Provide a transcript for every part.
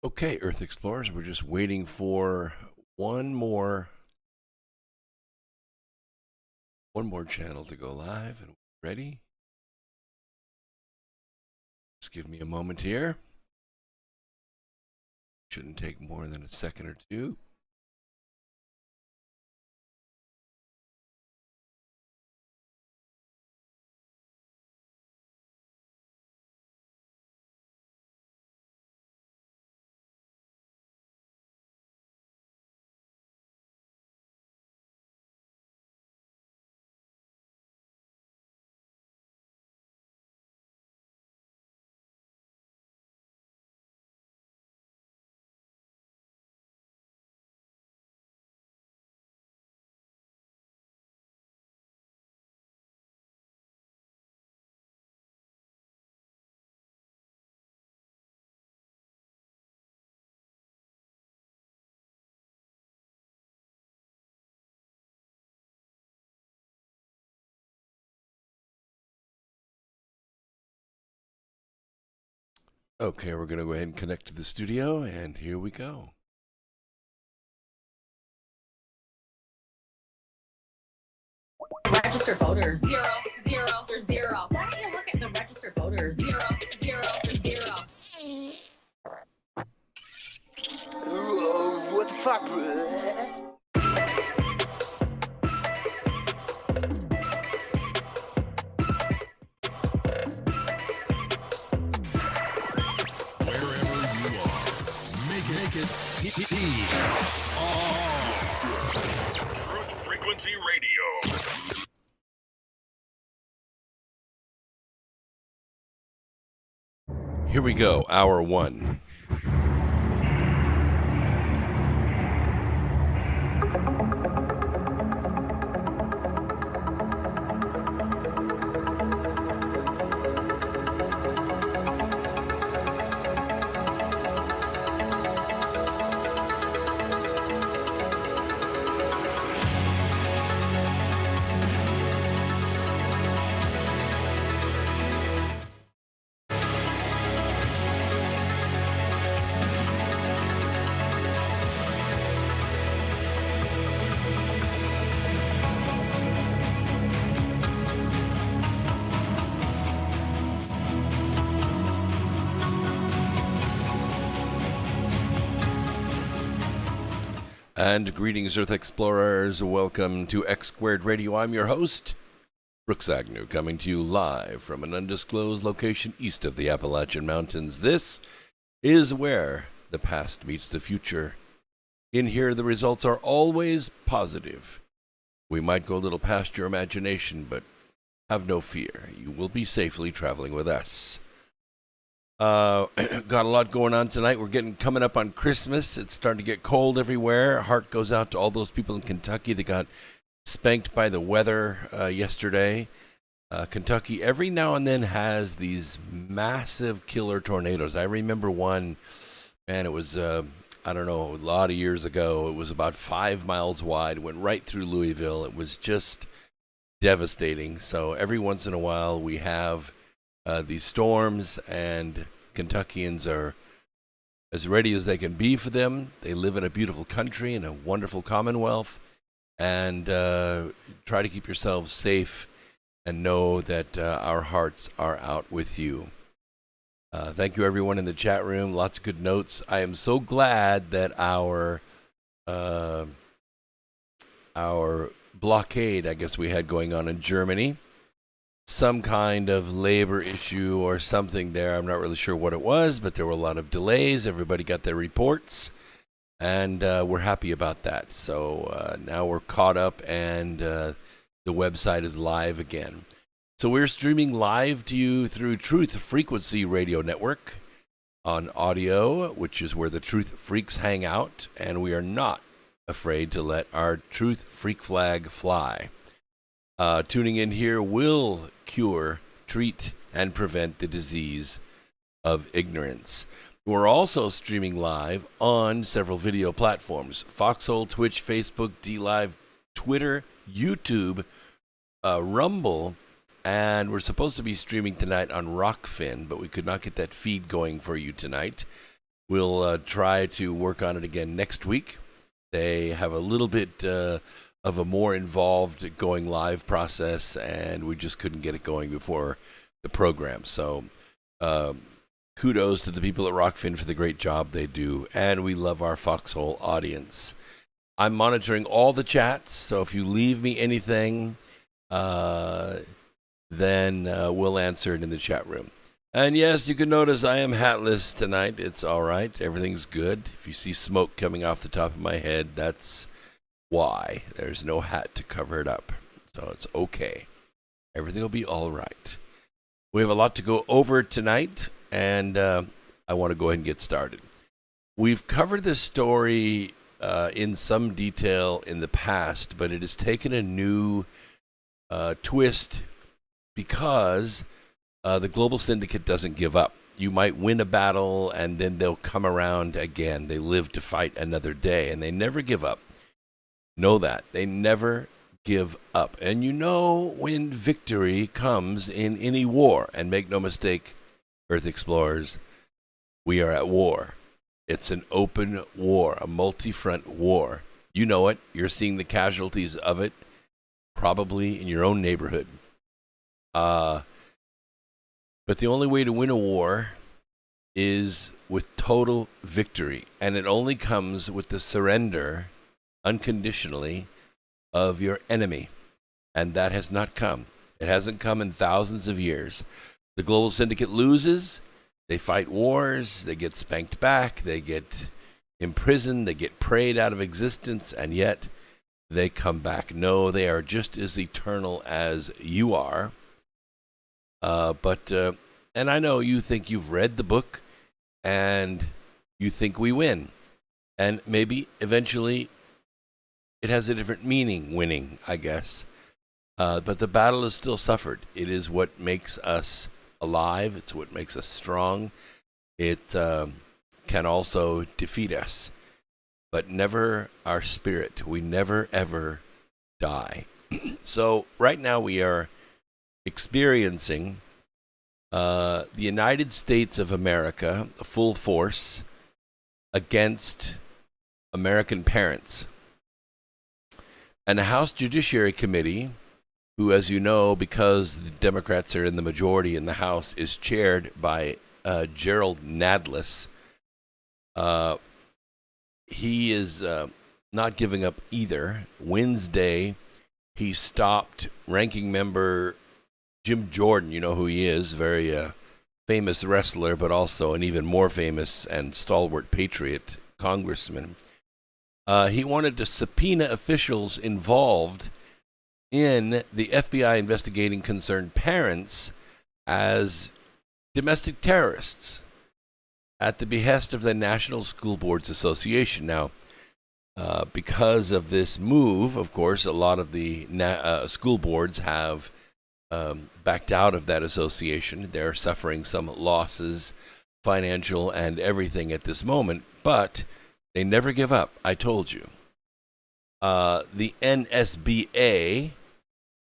Okay, Earth Explorers, we're just waiting for one more channel to go live, and we're ready. Just give me a moment here. Shouldn't take more than a second or two. Okay, we're going to go ahead and connect to the studio, and here we go. Registered voters, zero. There's zero. Why don't you look at the registered voters? Zero. There's zero. What the fuck, bro? Truth Frequency Radio. Here we go, hour one. And greetings, Earth Explorers. Welcome to X Squared Radio. I'm your host, Brooks Agnew, coming to you live from an undisclosed location east of the Appalachian Mountains. This is where the past meets the future. In here, the results are always positive. We might go a little past your imagination, but have no fear. You will be safely traveling with us. Got a lot going on tonight. We're coming up on Christmas. It's starting to get cold everywhere. Heart goes out to all those people in Kentucky that got spanked by the weather yesterday. Kentucky every now and then has these massive killer tornadoes. I remember one, man, it was, I don't know, a lot of years ago. It was about 5 miles wide, went right through Louisville. It was just devastating. So every once in a while we have these storms, and Kentuckians are as ready as they can be for them. They live in a beautiful country, in a wonderful commonwealth, and try to keep yourselves safe and know that our hearts are out with you. Thank you, everyone in the chat room. Lots of good notes. I am so glad that our blockade, I guess we had going on in Germany, some kind of labor issue or something there. I'm not really sure what it was, but there were a lot of delays. Everybody got their reports, and we're happy about that. So now we're caught up, and the website is live again. So we're streaming live to you through Truth Frequency Radio Network on audio, which is where the Truth Freaks hang out, and we are not afraid to let our Truth Freak flag fly. Tuning in here will cure, treat, and prevent the disease of ignorance. We're also streaming live on several video platforms: Foxhole, Twitch, Facebook, DLive, Twitter, YouTube, Rumble, and we're supposed to be streaming tonight on Rockfin, but we could not get that feed going for you tonight. We'll try to work on it again next week. They have a little bit of a more involved going live process, and we just couldn't get it going before the program. So kudos to the people at Rockfin for the great job they do, and we love our Foxhole audience. I'm monitoring all the chats, so if you leave me anything, then we'll answer it in the chat room. And yes, you can notice I am hatless tonight. It's all right. Everything's good. If you see smoke coming off the top of my head, that's why. There's no hat to cover it up. So it's okay. Everything will be all right. We have a lot to go over tonight, and I want to go ahead and get started. We've covered this story in some detail in the past, but it has taken a new twist because the global syndicate doesn't give up. You might win a battle, and then they'll come around again. They live to fight another day, and they never give up. Know that. They never give up. And you know when victory comes in any war. And make no mistake, Earth Explorers, we are at war. It's an open war, a multi-front war. You know it. You're seeing the casualties of it, probably in your own neighborhood. But the only way to win a war is with total victory. And it only comes with the surrender, unconditionally, of your enemy. And that has not come. It hasn't come in thousands of years. The global syndicate loses. They fight wars. They get spanked back. They get imprisoned. They get prayed out of existence. And yet they come back. No, they are just as eternal as you are. And I know you think you've read the book and you think we win. And maybe eventually it has a different meaning, winning, I guess. But the battle is still suffered. It is what makes us alive. It's what makes us strong. It can also defeat us, but never our spirit. We never, ever die. So right now we are experiencing the United States of America, full force, against American parents. And the House Judiciary Committee, who, as you know, because the Democrats are in the majority in the House, is chaired by Gerald Nadler. He is not giving up either. Wednesday, he stopped ranking member Jim Jordan. You know who he is, very famous wrestler, but also an even more famous and stalwart patriot congressman. He wanted to subpoena officials involved in the FBI investigating concerned parents as domestic terrorists at the behest of the National School Boards Association. Now, because of this move, of course, a lot of the school boards have backed out of that association. They're suffering some losses, financial and everything at this moment, but they never give up, I told you. The NSBA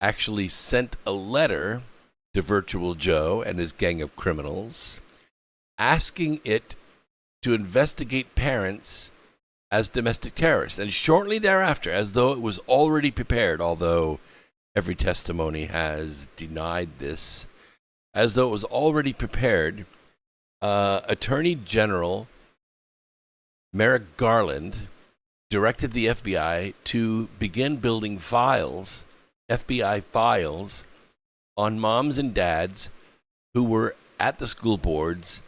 actually sent a letter to Virtual Joe and his gang of criminals asking it to investigate parents as domestic terrorists. And shortly thereafter, as though it was already prepared, although every testimony has denied this, as though it was already prepared, Attorney General Merrick Garland directed the FBI to begin building files, FBI files, on moms and dads who were at the school boards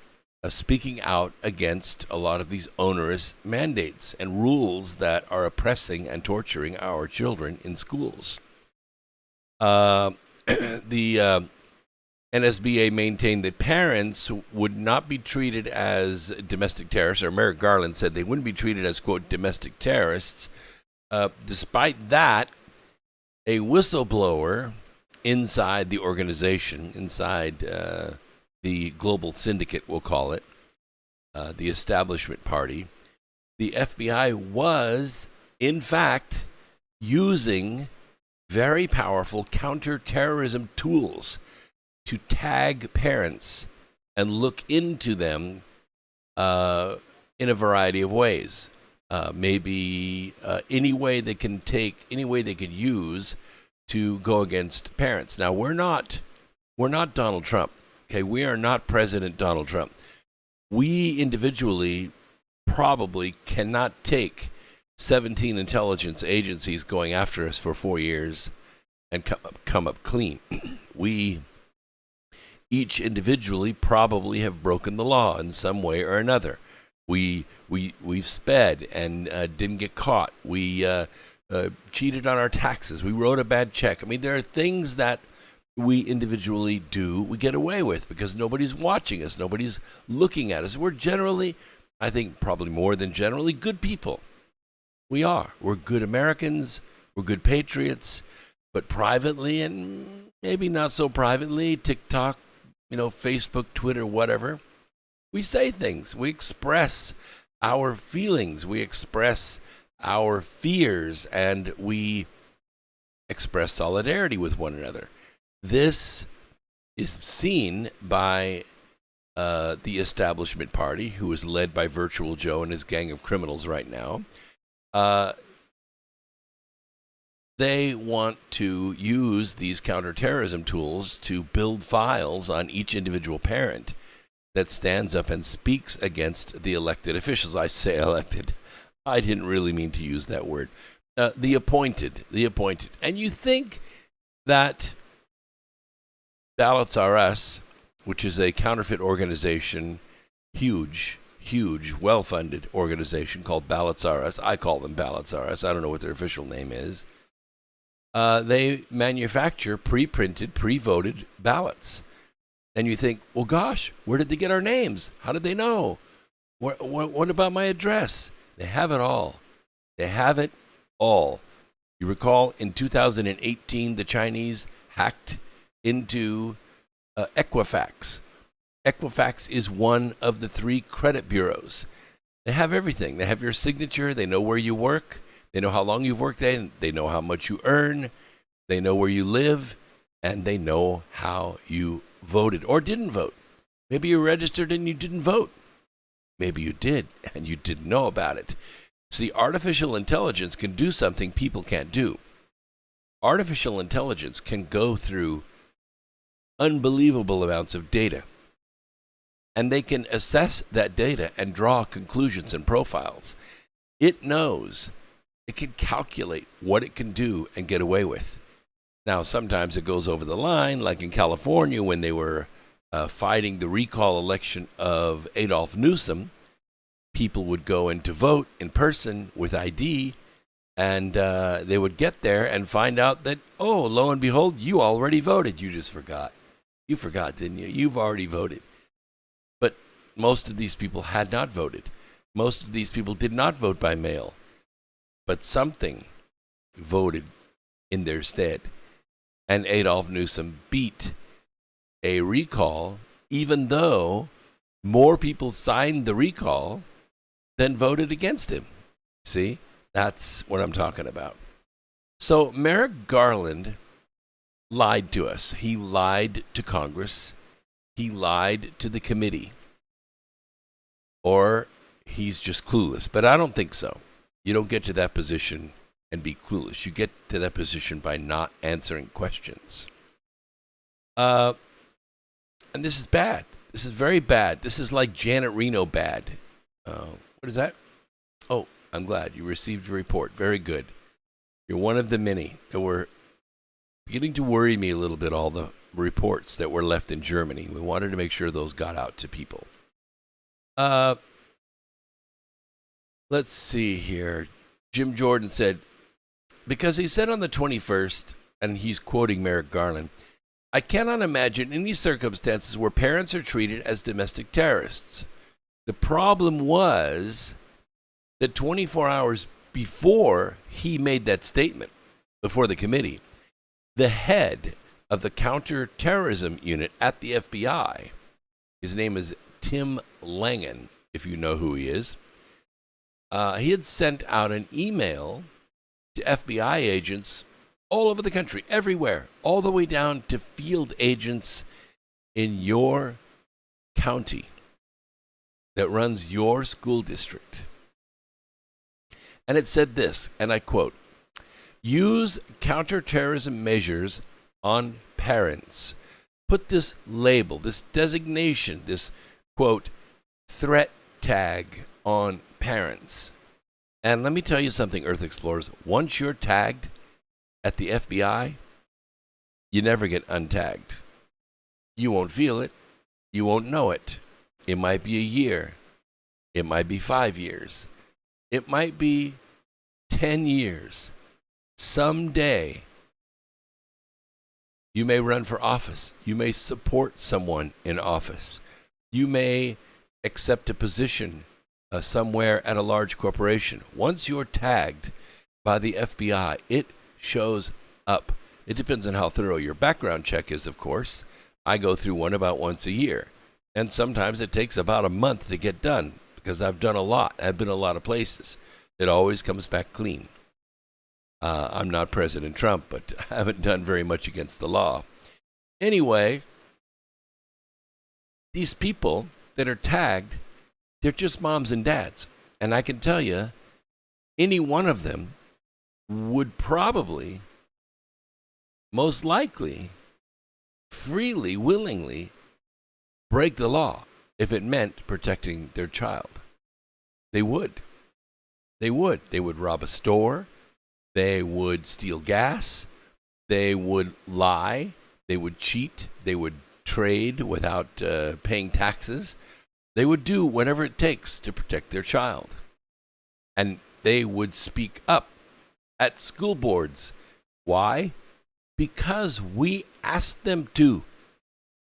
speaking out against a lot of these onerous mandates and rules that are oppressing and torturing our children in schools. The NSBA maintained that parents would not be treated as domestic terrorists, or Merrick Garland said they wouldn't be treated as, quote, domestic terrorists. Despite that, a whistleblower inside the organization, inside the global syndicate, we'll call it, the establishment party, the FBI was, in fact, using very powerful counterterrorism tools to tag parents and look into them in a variety of ways. Maybe any way they can take, any way they could use to go against parents. Now, we're not Donald Trump. Okay, we are not President Donald Trump. We individually probably cannot take 17 intelligence agencies going after us for 4 years and come up clean. We each individually probably have broken the law in some way or another. We've sped and didn't get caught. We cheated on our taxes. We wrote a bad check. I mean, there are things that we individually do, we get away with because nobody's watching us. Nobody's looking at us. We're generally, I think probably more than generally, good people. We are. We're good Americans. We're good patriots. But privately and maybe not so privately, TikTok, Facebook, Twitter, whatever, we say things. We express our feelings. We express our fears, and we express solidarity with one another. This is seen by the establishment party, who is led by Virtual Joe and his gang of criminals right now. They want to use these counterterrorism tools to build files on each individual parent that stands up and speaks against the elected officials. I say elected. I didn't really mean to use that word. The appointed. And you think that Ballots R Us, which is a counterfeit organization, huge, well-funded organization called Ballots R Us. I call them Ballots R Us. I don't know what their official name is. They manufacture pre-printed, pre-voted ballots. And you think, well, gosh, where did they get our names? How did they know? What about my address? They have it all. They have it all. You recall in 2018, the Chinese hacked into Equifax. Equifax is one of the 3 credit bureaus. They have everything. They have your signature. They know where you work. They know how long you've worked there. They know how much you earn. They know where you live. And they know how you voted or didn't vote. Maybe you registered and you didn't vote. Maybe you did and you didn't know about it. See, artificial intelligence can do something people can't do. Artificial intelligence can go through unbelievable amounts of data. And they can assess that data and draw conclusions and profiles. It knows. It can calculate what it can do and get away with. Now, sometimes it goes over the line, like in California when they were fighting the recall election of Adolf Newsom. People would go in to vote in person with ID, and they would get there and find out that, oh, lo and behold, you already voted. You just forgot. You forgot, didn't you? You've already voted. But most of these people had not voted. Most of these people did not vote by mail. But something voted in their stead. And Adolf Newsom beat a recall, even though more people signed the recall than voted against him. See, that's what I'm talking about. So Merrick Garland lied to us. He lied to Congress. He lied to the committee. Or he's just clueless. But I don't think so. You don't get to that position and be clueless. You get to that position by not answering questions. And this is bad. This is very bad. This is like Janet Reno bad. What is that? Oh, I'm glad you received a report. Very good. You're one of the many that were beginning to worry me a little bit, all the reports that were left in Germany. We wanted to make sure those got out to people. Let's see here. Jim Jordan said, because he said on the 21st, and he's quoting Merrick Garland, I cannot imagine any circumstances where parents are treated as domestic terrorists. The problem was that 24 hours before he made that statement, before the committee, the head of the counterterrorism unit at the FBI, his name is Tim Langen, if you know who he is, he had sent out an email to FBI agents all over the country, everywhere, all the way down to field agents in your county. that runs your school district. And it said this, and I quote, use counterterrorism measures on parents. Put this label, this designation, this, quote, threat tag on parents. And let me tell you something, Earth Explorers. Once you're tagged at the FBI, you never get untagged. You won't feel it. You won't know it. It might be a year. It might be 5 years. It might be 10 years. Someday, you may run for office. You may support someone in office. You may accept a position somewhere at a large corporation. Once you're tagged by the FBI, it shows up. It depends on how thorough your background check is, of course. I go through one about once a year. And sometimes it takes about a month to get done because I've done a lot. I've been a lot of places. It always comes back clean. I'm not President Trump, but I haven't done very much against the law. Anyway, these people that are tagged, they're just moms and dads. And I can tell you, any one of them would probably, most likely, freely, willingly break the law if it meant protecting their child. They would. They would. They would rob a store. They would steal gas. They would lie. They would cheat. They would trade without paying taxes. They would do whatever it takes to protect their child. And they would speak up at school boards. Why? Because we asked them to.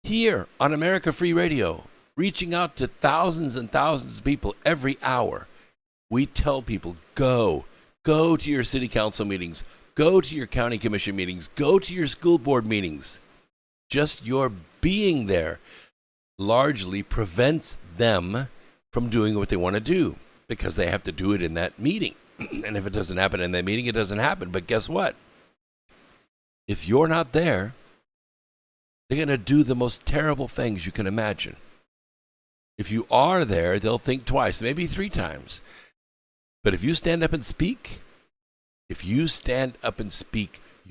Here on America Free Radio, reaching out to thousands and thousands of people every hour, we tell people, go to your city council meetings, go to your county commission meetings, go to your school board meetings. Just your being there largely prevents them from doing what they want to do because they have to do it in that meeting. And if it doesn't happen in that meeting, it doesn't happen. But guess what? If you're not there, they're going to do the most terrible things you can imagine. If you are there, they'll think twice, maybe 3 times. But if you stand up and speak, you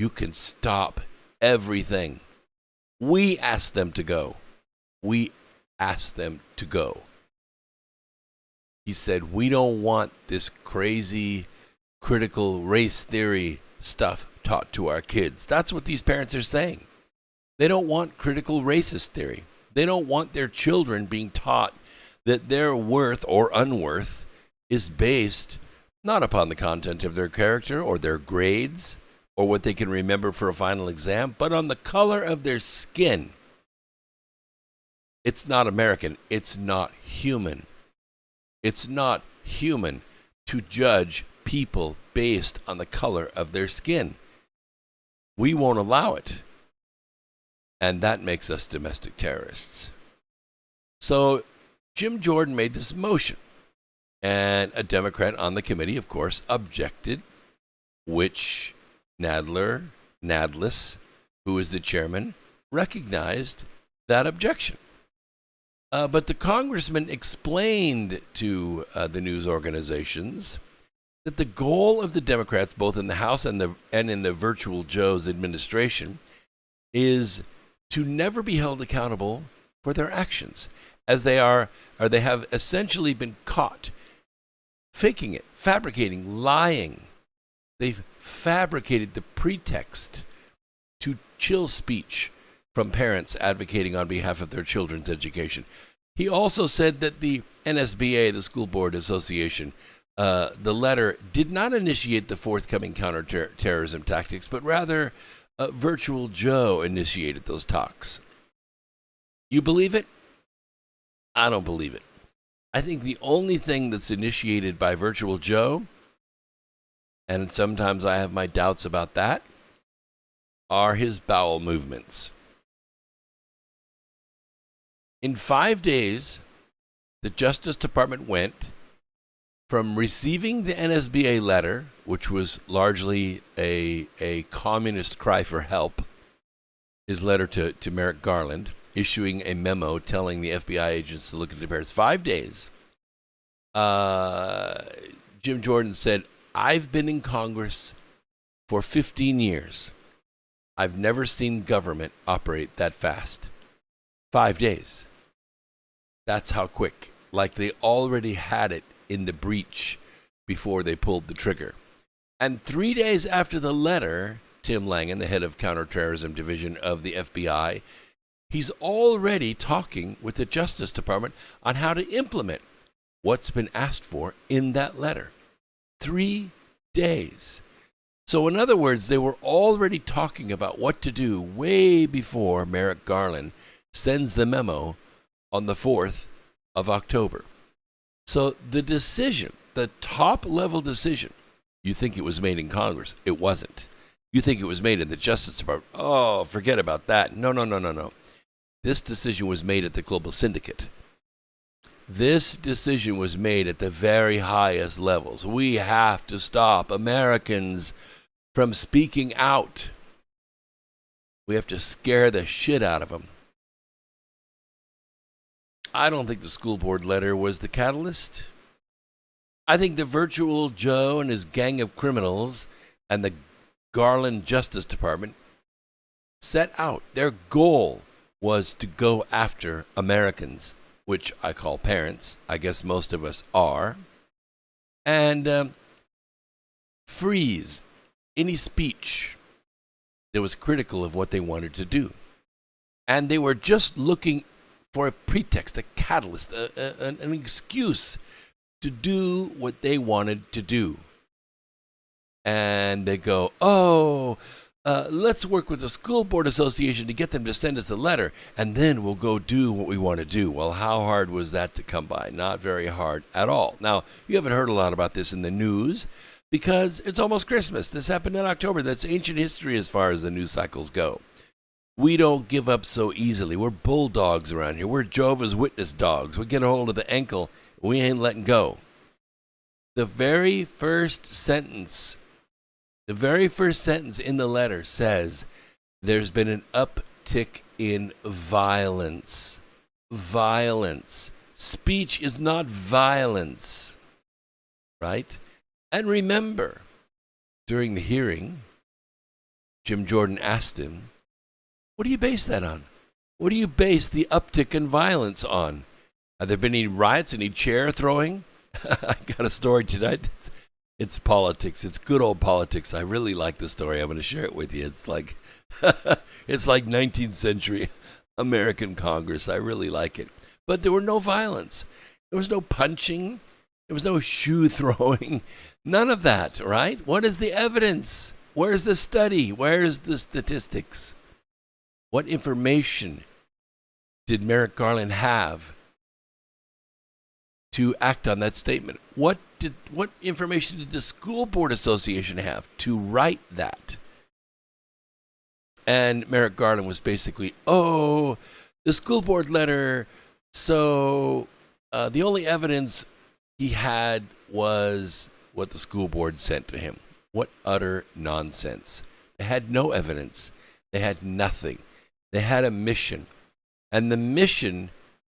can stop everything. We ask them to go. We ask them to go. He said, we don't want this crazy critical race theory stuff taught to our kids. That's what these parents are saying. They don't want critical racist theory. They don't want their children being taught that their worth or unworth is based not upon the content of their character or their grades or what they can remember for a final exam, but on the color of their skin. It's not American. It's not human. It's not human to judge people based on the color of their skin. We won't allow it. And that makes us domestic terrorists. So Jim Jordan made this motion. And a Democrat on the committee, of course, objected, which Nadler, who is the chairman, recognized that objection. But the congressman explained to the news organizations that the goal of the Democrats, both in the House and in the Virtual Joe's administration, is to never be held accountable for their actions, as they have essentially been caught faking it, fabricating, lying. They've fabricated the pretext to chill speech from parents advocating on behalf of their children's education. He also said that the NSBA, the School Board Association, the letter did not initiate the forthcoming counterterrorism tactics, but rather Virtual Joe initiated those talks. You believe it? I don't believe it. I think the only thing that's initiated by Virtual Joe, and sometimes I have my doubts about that, are his bowel movements. In 5 days, the Justice Department went from receiving the NSBA letter, which was largely a communist cry for help, his letter to Merrick Garland, issuing a memo telling the FBI agents to look into parents. 5 days. Jim Jordan said, I've been in Congress for 15 years. I've never seen government operate that fast. 5 days. That's how quick. Like they already had it in the breach before they pulled the trigger. And 3 days after the letter, Tim Langan, the head of counterterrorism division of the FBI, he's already talking with the Justice Department on how to implement what's been asked for in that letter. 3 days. So in other words, they were already talking about what to do way before Merrick Garland sends the memo on the 4th of October. So the decision, the top-level decision, you think it was made in Congress. It wasn't. You think it was made in the Justice Department. Oh, forget about that. No. This decision was made at the Global Syndicate. This decision was made at the very highest levels. We have to stop Americans from speaking out. We have to scare the shit out of them. I don't think the school board letter was the catalyst. I think the virtual Joe and his gang of criminals and the Garland Justice Department set out. Their goal was to go after Americans, which I call parents. I guess most of us are. And freeze any speech that was critical of what they wanted to do. And they were just looking for a pretext, a catalyst, an excuse to do what they wanted to do. And they go, let's work with the School Board Association to get them to send us a letter, and then we'll go do what we want to do. Well, how hard was that to come by? Not very hard at all. Now, you haven't heard a lot about this in the news because it's almost Christmas. This happened in October. That's ancient history as far as the news cycles go. We don't give up so easily. We're bulldogs around here. We're Jehovah's Witness dogs. We get a hold of the ankle, we ain't letting go. The very first sentence in the letter says there's been an uptick in violence. Violence. Speech is not violence. Right? And remember, during the hearing, Jim Jordan asked him, what do you base that on? What do you base the uptick in violence on? Have there been any riots, any chair throwing? I got a story tonight. It's politics. It's good old politics. I really like the story. I'm going to share it with you. It's like it's like 19th century American Congress. I really like it. But there were no violence. There was no punching. There was no shoe throwing. None of that, right? What is the evidence? Where's the study? Where's the statistics? What information did Merrick Garland have to act on that statement? What information did the School Board Association have to write that? And Merrick Garland was basically, the school board letter. So the only evidence he had was what the school board sent to him. What utter nonsense. They had no evidence. They had nothing. They had a mission. And the mission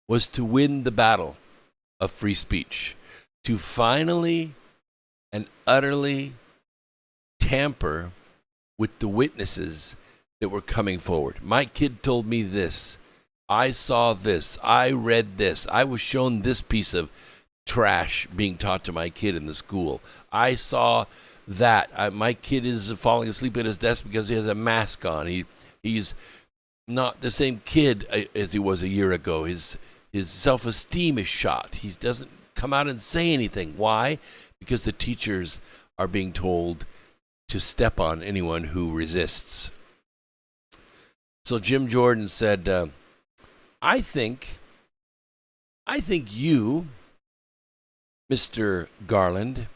was to win the battle of free speech, to finally and utterly tamper with the witnesses that were coming forward. My kid told me this. I saw this. I read this. I was shown this piece of trash being taught to my kid in the school. I saw that. My kid is falling asleep at his desk because he has a mask on. He's not the same kid as he was a year ago. His self-esteem is shot. He doesn't come out and say anything. Why? Because the teachers are being told to step on anyone who resists. So Jim Jordan said, I think you, Mr. Garland,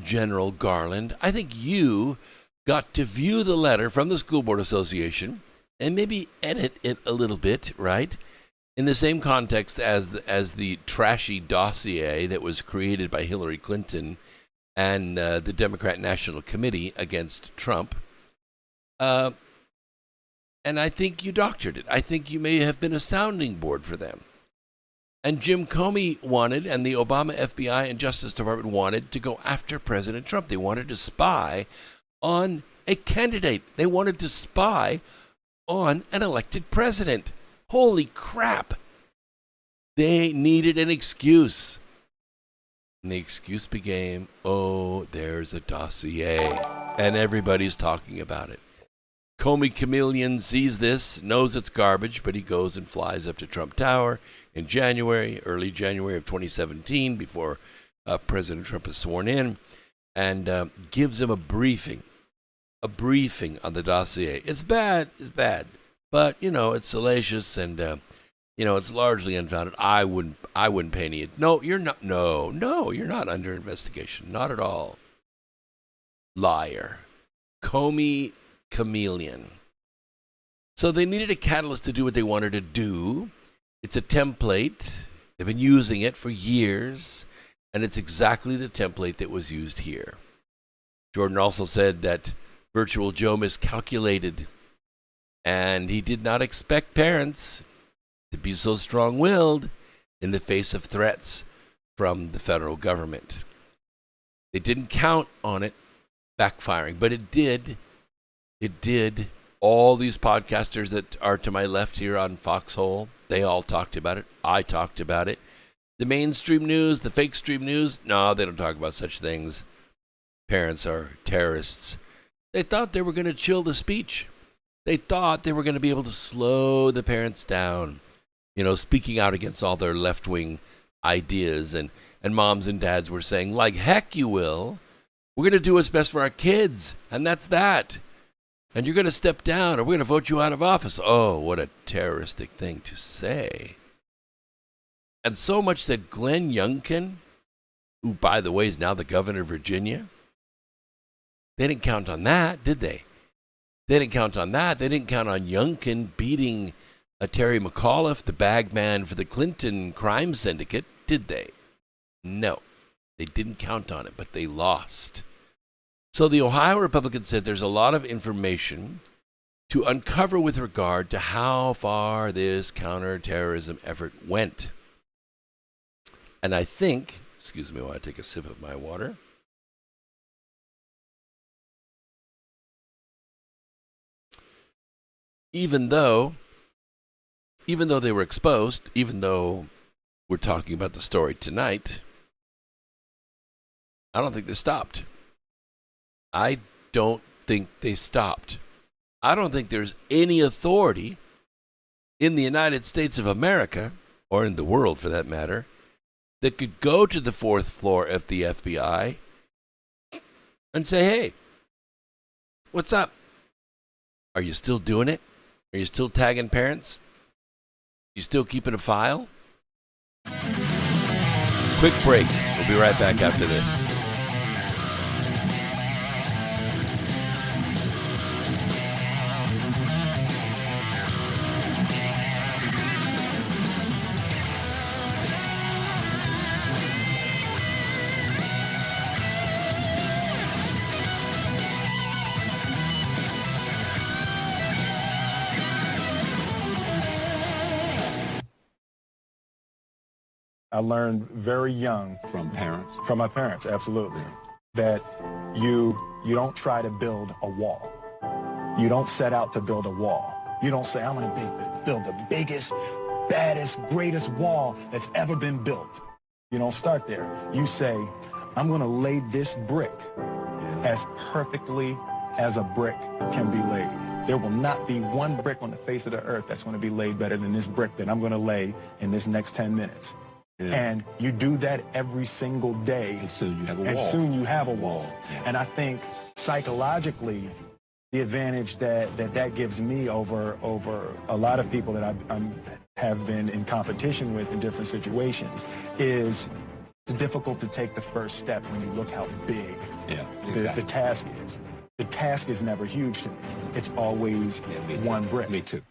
General Garland, I think you got to view the letter from the School Board Association and maybe edit it a little bit, right? In the same context as the trashy dossier that was created by Hillary Clinton and the Democrat National Committee against Trump. And I think you doctored it. I think you may have been a sounding board for them. And Jim Comey wanted, and the Obama FBI and Justice Department wanted to go after President Trump. They wanted to spy on a candidate. They wanted to spy on an elected president. Holy crap. They needed an excuse. And the excuse became, oh, there's a dossier. And everybody's talking about it. Comey Chameleon sees this, knows it's garbage, but he goes and flies up to Trump Tower in early January of 2017, before President Trump is sworn in, and gives him a briefing on the dossier. It's bad, but, it's salacious and, it's largely unfounded. I wouldn't pay any. No, you're not. No, you're not under investigation. Not at all. Liar. Comey Chameleon. So they needed a catalyst to do what they wanted to do. It's a template. They've been using it for years, and it's exactly the template that was used here. Jordan also said that Virtual Joe miscalculated, and he did not expect parents to be so strong-willed in the face of threats from the federal government. They didn't count on it backfiring, but it did. It did. All these podcasters that are to my left here on Foxhole, they all talked about it. I talked about it. The mainstream news, the fake stream news, no, they don't talk about such things. Parents are terrorists. They thought they were going to chill the speech. They thought they were going to be able to slow the parents down, speaking out against all their left-wing ideas. And moms and dads were saying, like, heck you will. We're going to do what's best for our kids, and that's that. And you're going to step down, or we're going to vote you out of office. Oh, what a terroristic thing to say. And so much that Glenn Youngkin, who, by the way, is now the governor of Virginia, they didn't count on that, did they? They didn't count on that. They didn't count on Youngkin beating Terry McAuliffe, the bag man for the Clinton crime syndicate, did they? No, they didn't count on it, but they lost. So the Ohio Republicans said there's a lot of information to uncover with regard to how far this counterterrorism effort went. And I think, excuse me while I take a sip of my water. Even though they were exposed, even though we're talking about the story tonight, I don't think they stopped. I don't think they stopped. I don't think there's any authority in the United States of America, or in the world for that matter, that could go to the fourth floor of the FBI and say, hey, what's up? Are you still doing it? Are you still tagging parents? You still keeping a file? Quick break. We'll be right back after this. I learned very young From parents? from my parents, absolutely, that you don't try to build a wall. You don't set out to build a wall. You don't say, I'm going to build the biggest, baddest, greatest wall that's ever been built. You don't start there. You say, I'm going to lay this brick as perfectly as a brick can be laid. There will not be one brick on the face of the earth that's going to be laid better than this brick that I'm going to lay in this next 10 minutes. Yeah. And you do that every single day. And soon you have a wall. And soon you have a wall. Yeah. And I think psychologically, the advantage that gives me over a lot of people that I have been in competition with in different situations is it's difficult to take the first step when you look how big the task is. The task is never huge to me. It's always one brick. Me too.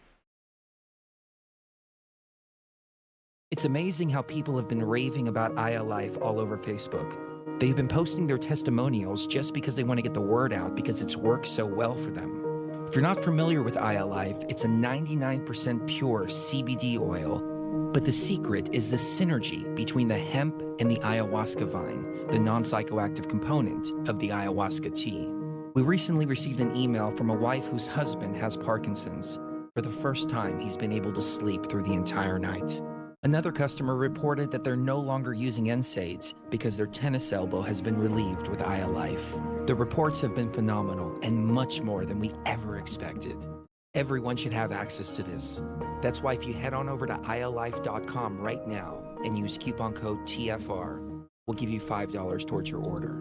It's amazing how people have been raving about iAlife all over Facebook. They've been posting their testimonials just because they want to get the word out because it's worked so well for them. If you're not familiar with iAlife, it's a 99% pure CBD oil But the secret is the synergy between the hemp and the ayahuasca vine, the non-psychoactive component of the ayahuasca tea. We recently received an email from a wife whose husband has Parkinson's. For the first time, he's been able to sleep through the entire night. Another customer reported that they're no longer using NSAIDs because their tennis elbow has been relieved with IyaLife. The reports have been phenomenal and much more than we ever expected. Everyone should have access to this. That's why if you head on over to IyaLife.com right now and use coupon code TFR, we'll give you $5 towards your order.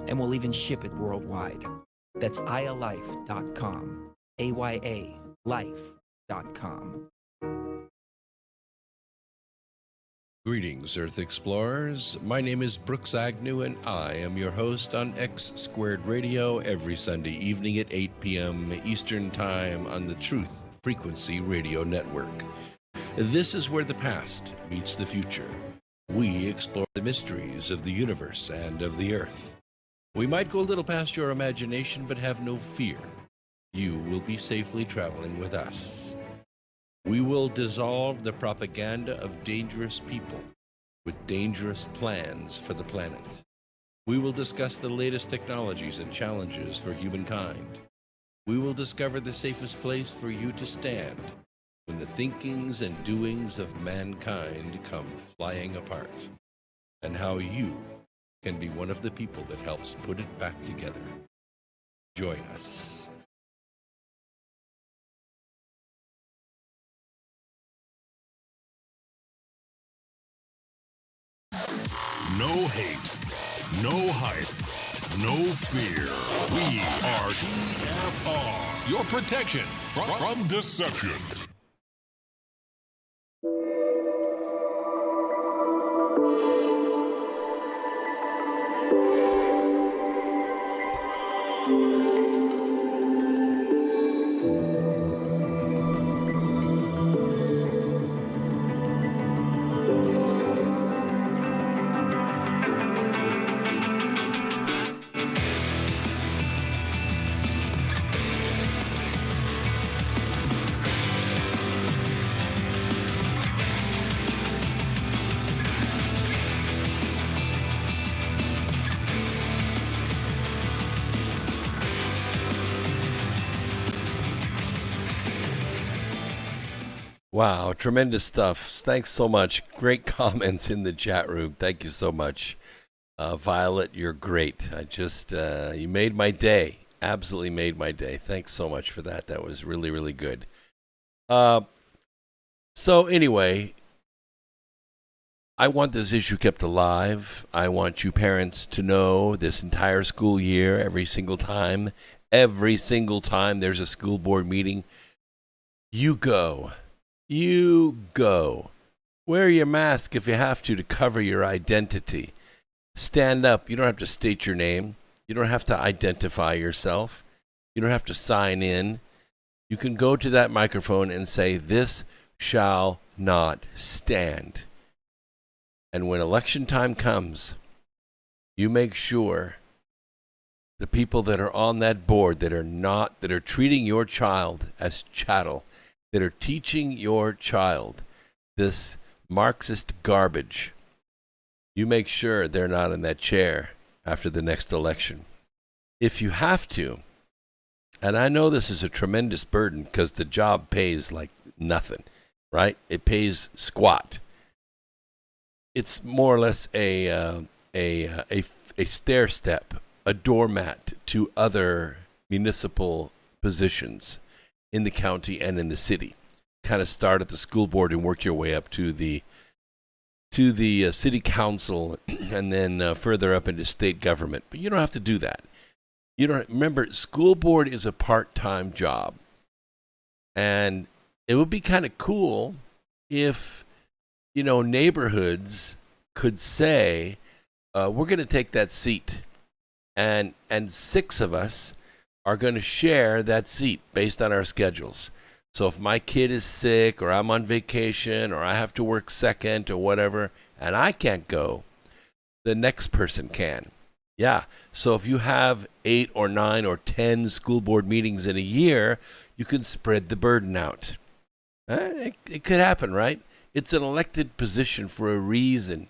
And we'll even ship it worldwide. That's IyaLife.com, AYA life.com. Greetings, Earth Explorers. My name is Brooks Agnew, and I am your host on X Squared Radio every Sunday evening at 8 p.m. Eastern Time on the Truth Frequency Radio Network. This is where the past meets the future. We explore the mysteries of the universe and of the Earth. We might go a little past your imagination, but have no fear. You will be safely traveling with us. We will dissolve the propaganda of dangerous people with dangerous plans for the planet. We will discuss the latest technologies and challenges for humankind. We will discover the safest place for you to stand when the thinkings and doings of mankind come flying apart, and how you can be one of the people that helps put it back together. Join us. No hate, no hype, no fear. We are TFR, your protection from deception. Wow, tremendous stuff. Thanks so much. Great comments in the chat room. Thank you so much. Violet, you're great. You made my day. Absolutely made my day. Thanks so much for that. That was really, really good. So anyway, I want this issue kept alive. I want you parents to know this entire school year, every single time there's a school board meeting, you go. You go. Wear your mask if you have to cover your identity. Stand up. You don't have to state your name. You don't have to identify yourself. You don't have to sign in. You can go to that microphone and say, "This shall not stand." And when election time comes, you make sure the people that are on that board that are treating your child as chattel, that are teaching your child this Marxist garbage, you make sure they're not in that chair after the next election. If you have to, and I know this is a tremendous burden because the job pays like nothing, right? It pays squat. It's more or less a stair step, a doormat to other municipal positions in the county and in the city. Kind of start at the school board and work your way up to the city council and then further up into state government. But you don't have to do that. You don't remember, school board is a part-time job. And it would be kind of cool if, neighborhoods could say, we're going to take that seat and 6 of us are going to share that seat based on our schedules. So if my kid is sick or I'm on vacation or I have to work second or whatever and I can't go, the next person can. Yeah. So if you have 8 or 9 or 10 school board meetings in a year, you can spread the burden out. It could happen, right? It's an elected position for a reason,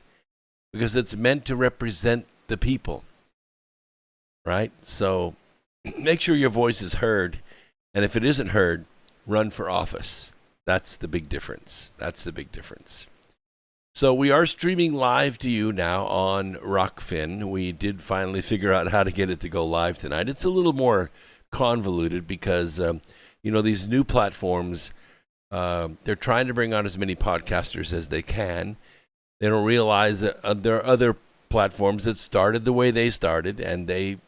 because it's meant to represent the people, right? So make sure your voice is heard, and if it isn't heard, run for office. That's the big difference. That's the big difference. So we are streaming live to you now on Rockfin. We did finally figure out how to get it to go live tonight. It's a little more convoluted because, these new platforms, they're trying to bring on as many podcasters as they can. They don't realize that there are other platforms that started the way they started, and they,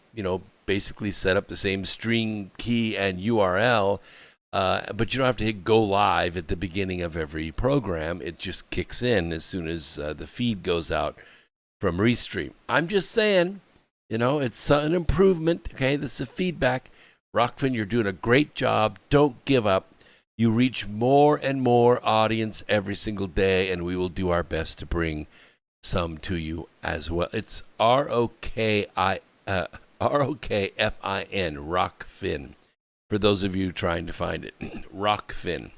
basically set up the same string key and URL. But you don't have to hit go live at the beginning of every program. It just kicks in as soon as the feed goes out from Restream. I'm just saying, it's an improvement. Okay, this is feedback. Rockfin, you're doing a great job. Don't give up. You reach more and more audience every single day, and we will do our best to bring some to you as well. It's ROKFIN, Rockfin. For those of you trying to find it, Rockfin.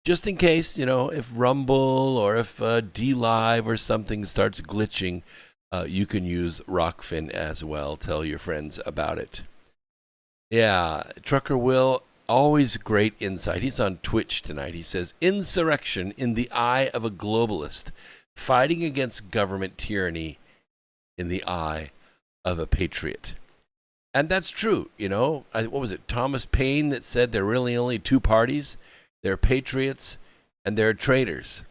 Just in case, if Rumble or if DLive or something starts glitching, you can use Rockfin as well. Tell your friends about it. Yeah, Trucker Will, always great insight. He's on Twitch tonight. He says, insurrection in the eye of a globalist, fighting against government tyranny in the eye of a patriot. And that's true, what was it, Thomas Paine that said there are really only two parties? There are patriots and there are traitors.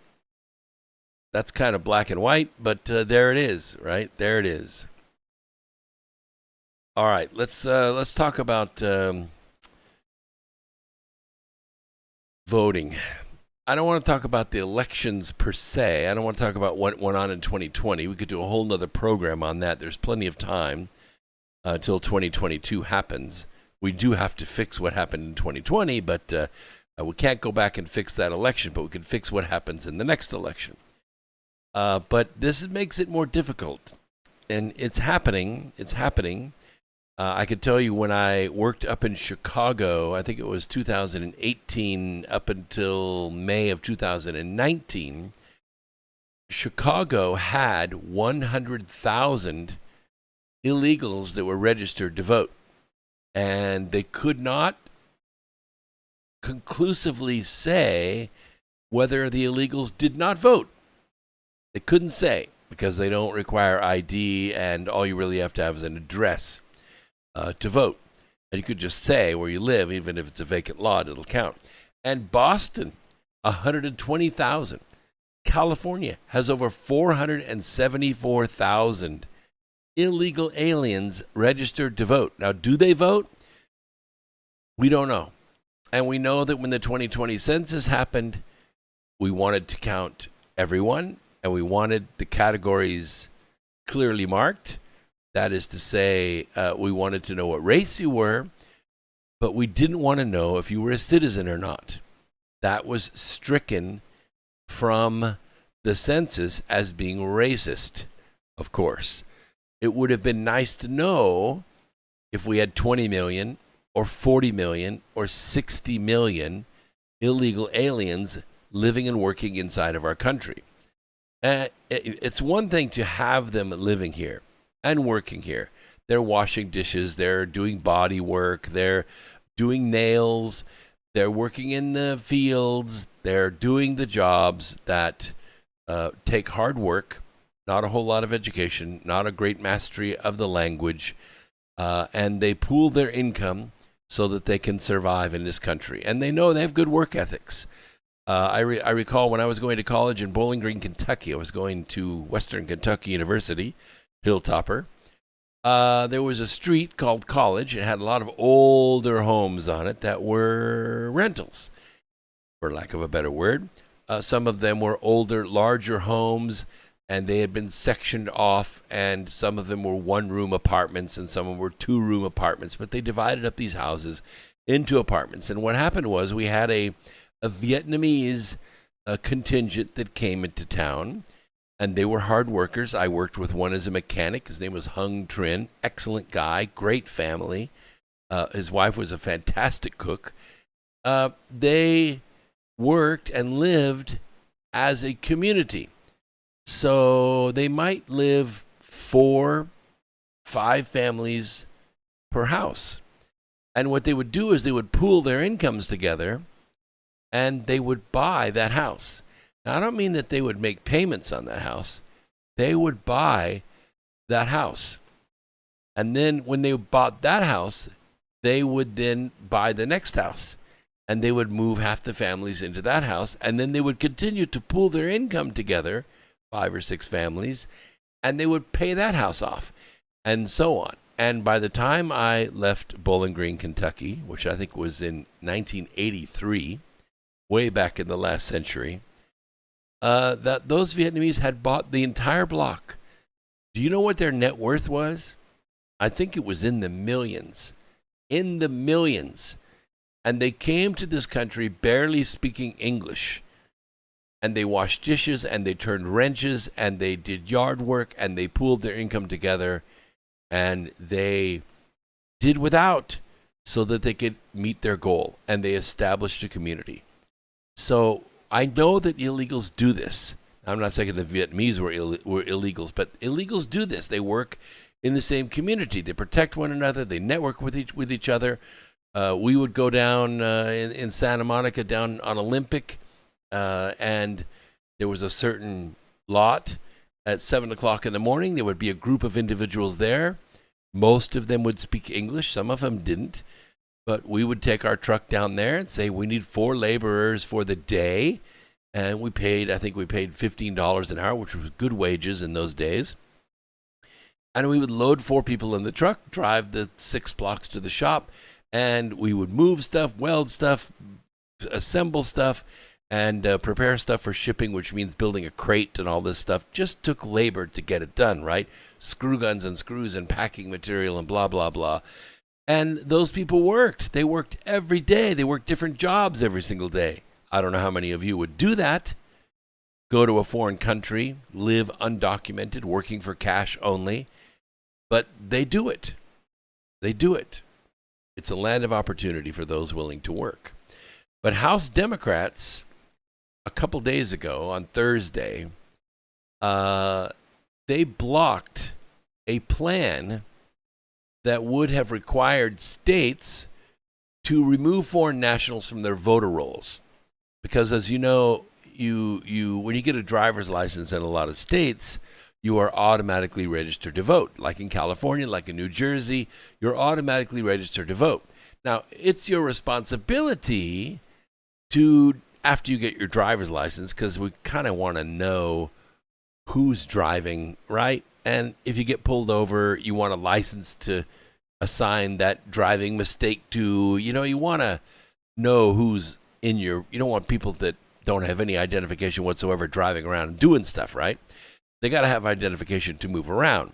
That's kind of black and white, but there it is, right? There it is. All right, let's talk about voting. I don't want to talk about the elections per se. I don't want to talk about what went on in 2020. We could do a whole nother program on that. There's plenty of time. Till 2022 happens. We do have to fix what happened in 2020, but we can't go back and fix that election, but we can fix what happens in the next election. But this makes it more difficult, and it's happening. It's happening. I could tell you when I worked up in Chicago, I think it was 2018 up until May of 2019, Chicago had 100,000 illegals that were registered to vote, and they could not conclusively say whether the illegals did not vote. They couldn't say because they don't require ID, and all you really have to have is an address to vote. And you could just say where you live, even if it's a vacant lot, it'll count. And Boston, 120,000. California has over 474,000 illegal aliens registered to vote. Now, do they vote? We don't know. And we know that when the 2020 census happened, we wanted to count everyone, and we wanted the categories clearly marked. That is to say, we wanted to know what race you were, but we didn't want to know if you were a citizen or not. That was stricken from the census as being racist, of course. It would have been nice to know if we had 20 million or 40 million or 60 million illegal aliens living and working inside of our country. It's one thing to have them living here and working here. They're washing dishes, they're doing body work, they're doing nails, they're working in the fields, they're doing the jobs that take hard work, not a whole lot of education, not a great mastery of the language, and they pool their income so that they can survive in this country. And they know they have good work ethics. I recall when I was going to college in Bowling Green, Kentucky, I was going to Western Kentucky University, Hilltopper. There was a street called College. It had a lot of older homes on it that were rentals, for lack of a better word. Some of them were older, larger homes, and they had been sectioned off, and some of them were one-room apartments, and some of them were two-room apartments, but they divided up these houses into apartments. And what happened was we had a Vietnamese contingent that came into town, and they were hard workers. I worked with one as a mechanic. His name was Hung Trin. Excellent guy, great family. His wife was a fantastic cook. They worked and lived as a community. So they might live 4, 5 families per house. And what they would do is they would pool their incomes together and they would buy that house. Now, I don't mean that they would make payments on that house. They would buy that house. And then when they bought that house, they would then buy the next house. And they would move half the families into that house. And then they would continue to pool their income together, 5 or 6 families, and they would pay that house off, and so on. And by the time I left Bowling Green, Kentucky, which I think was in 1983, way back in the last century, that those Vietnamese had bought the entire block. Do you know what their net worth was? I think it was in the millions. In the millions. And they came to this country barely speaking English. And they washed dishes, and they turned wrenches, and they did yard work, and they pooled their income together, and they did without so that they could meet their goal, and they established a community. So I know that illegals do this. I'm not saying the Vietnamese were illegals, but illegals do this. They work in the same community. They protect one another. They network with each other. We would go down in Santa Monica, down on Olympic, and there was a certain lot at 7 o'clock in the morning. There would be a group of individuals there. Most of them would speak English. Some of them didn't. But we would take our truck down there and say, we need 4 laborers for the day. And I think we paid $15 an hour, which was good wages in those days. And we would load 4 people in the truck, drive the 6 blocks to the shop, and we would move stuff, weld stuff, assemble stuff, and prepare stuff for shipping, which means building a crate and all this stuff. Just took labor to get it done, right? Screw guns and screws and packing material and blah, blah, blah. And those people worked. They worked every day. They worked different jobs every single day. I don't know how many of you would do that. Go to a foreign country, live undocumented, working for cash only. But they do it. They do it. It's a land of opportunity for those willing to work. But House Democrats, a couple days ago on Thursday, they blocked a plan that would have required states to remove foreign nationals from their voter rolls. Because as you know, you when you get a driver's license in a lot of states, you are automatically registered to vote. Like in California, like in New Jersey, you're automatically registered to vote. Now, it's your responsibility to, after you get your driver's license, because we kind of want to know who's driving, right? And if you get pulled over, you want a license to assign that driving mistake to. You want to know who's in you don't want people that don't have any identification whatsoever driving around and doing stuff, right? They got to have identification to move around.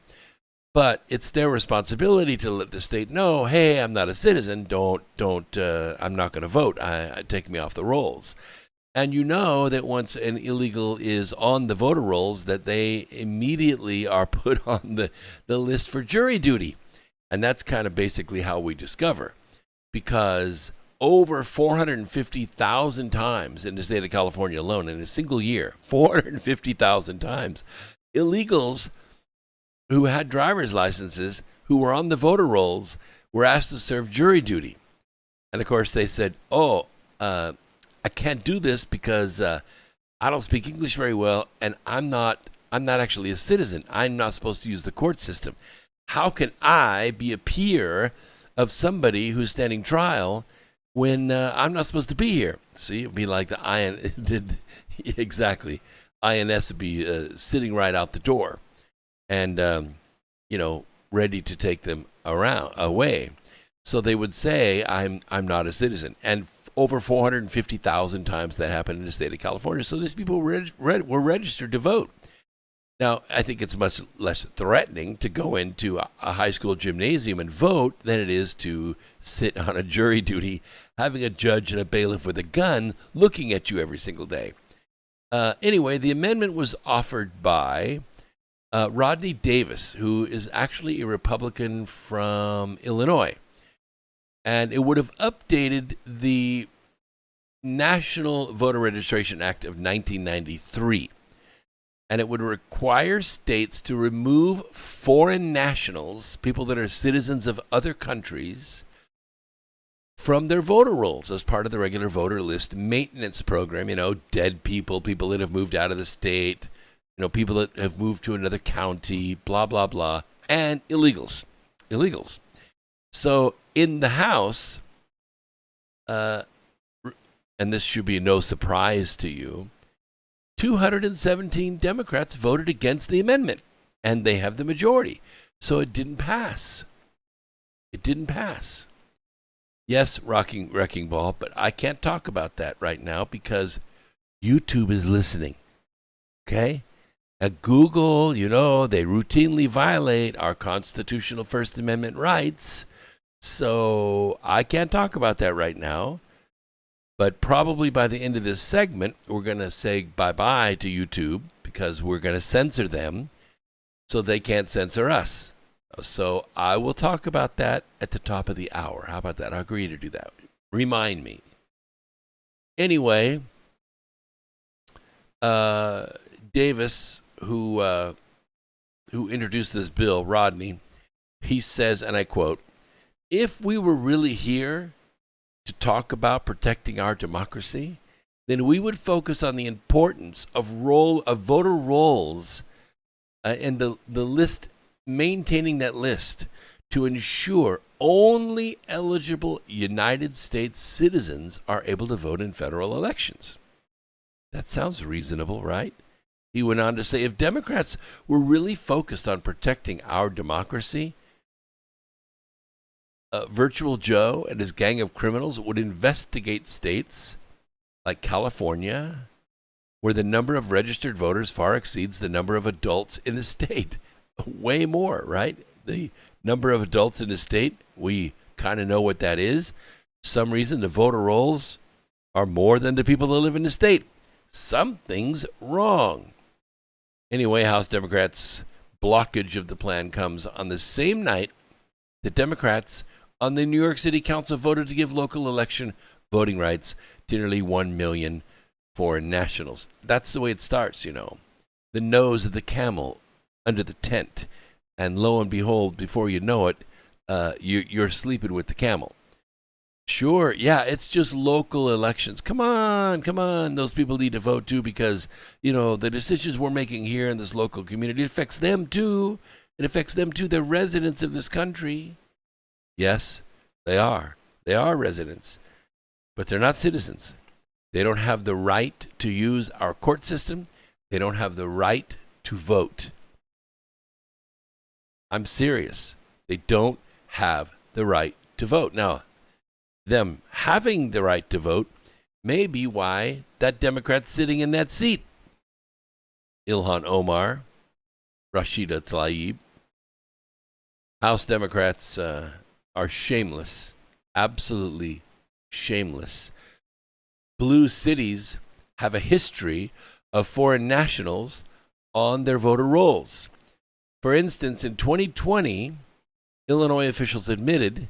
But it's their responsibility to let the state know, hey, I'm not a citizen. I'm not going to vote. Take me off the rolls. And you know that once an illegal is on the voter rolls, that they immediately are put on the list for jury duty. And that's kind of basically how we discover. Because over 450,000 times in the state of California alone, in a single year, 450,000 times, illegals who had driver's licenses, who were on the voter rolls, were asked to serve jury duty. And of course they said, I can't do this because I don't speak English very well, and I'm not actually a citizen. I'm not supposed to use the court system. How can I be a peer of somebody who's standing trial when I'm not supposed to be here? See, it'd be like exactly. INS would be sitting right out the door and, ready to take them away. So they would say, I'm not a citizen. And over 450,000 times that happened in the state of California. So these people were registered to vote. Now, I think it's much less threatening to go into a high school gymnasium and vote than it is to sit on a jury duty, having a judge and a bailiff with a gun looking at you every single day. Anyway, the amendment was offered by Rodney Davis, who is actually a Republican from Illinois. And it would have updated the National Voter Registration Act of 1993. And it would require states to remove foreign nationals, people that are citizens of other countries, from their voter rolls as part of the regular voter list maintenance program. Dead people, people that have moved out of the state, people that have moved to another county, blah, blah, blah, and illegals. So in the House, and this should be no surprise to you, 217 Democrats voted against the amendment, and they have the majority. So it didn't pass. Yes, Wrecking Ball, but I can't talk about that right now because YouTube is listening. Okay? At Google, they routinely violate our constitutional First Amendment rights. So I can't talk about that right now. But probably by the end of this segment, we're going to say bye-bye to YouTube because we're going to censor them so they can't censor us. So I will talk about that at the top of the hour. How about that? I'll agree to do that. Remind me. Anyway, Davis, who introduced this bill, Rodney, he says, and I quote, "If we were really here to talk about protecting our democracy, then we would focus on the importance of voter rolls and the list, maintaining that list to ensure only eligible United States citizens are able to vote in federal elections." That sounds reasonable, right? He went on to say, if Democrats were really focused on protecting our democracy, Virtual Joe and his gang of criminals would investigate states like California, where the number of registered voters far exceeds the number of adults in the state. Way more, right? The number of adults in the state, we kind of know what that is. For some reason, the voter rolls are more than the people that live in the state. Something's wrong. Anyway, House Democrats' blockage of the plan comes on the same night that Democrats on the New York City Council voted to give local election voting rights to nearly 1 million foreign nationals. That's the way it starts, The nose of the camel under the tent. And lo and behold, before you know it, you're sleeping with the camel. Sure, yeah, it's just local elections. Come on. Those people need to vote too because, the decisions we're making here in this local community affects them too. It affects them too. They're residents of this country. Yes, they are. They are residents, but they're not citizens. They don't have the right to use our court system. They don't have the right to vote. I'm serious. They don't have the right to vote. Now, them having the right to vote may be why that Democrat's sitting in that seat. Ilhan Omar, Rashida Tlaib. House Democrats are shameless, absolutely shameless. Blue cities have a history of foreign nationals on their voter rolls. For instance, in 2020, Illinois officials admitted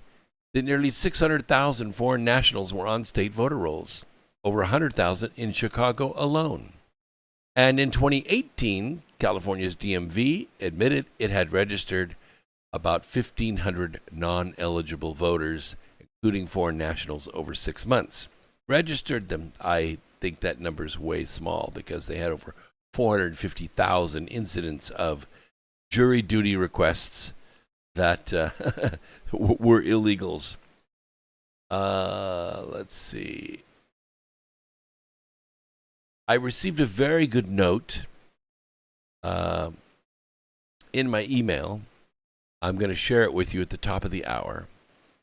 that nearly 600,000 foreign nationals were on state voter rolls, over 100,000 in Chicago alone. And in 2018, California's DMV admitted it had registered about 1,500 non-eligible voters, including foreign nationals, over 6 months. Registered them. I think that number is way small because they had over 450,000 incidents of jury duty requests that were illegals. Let's see. I received a very good note in my email. I'm going to share it with you at the top of the hour.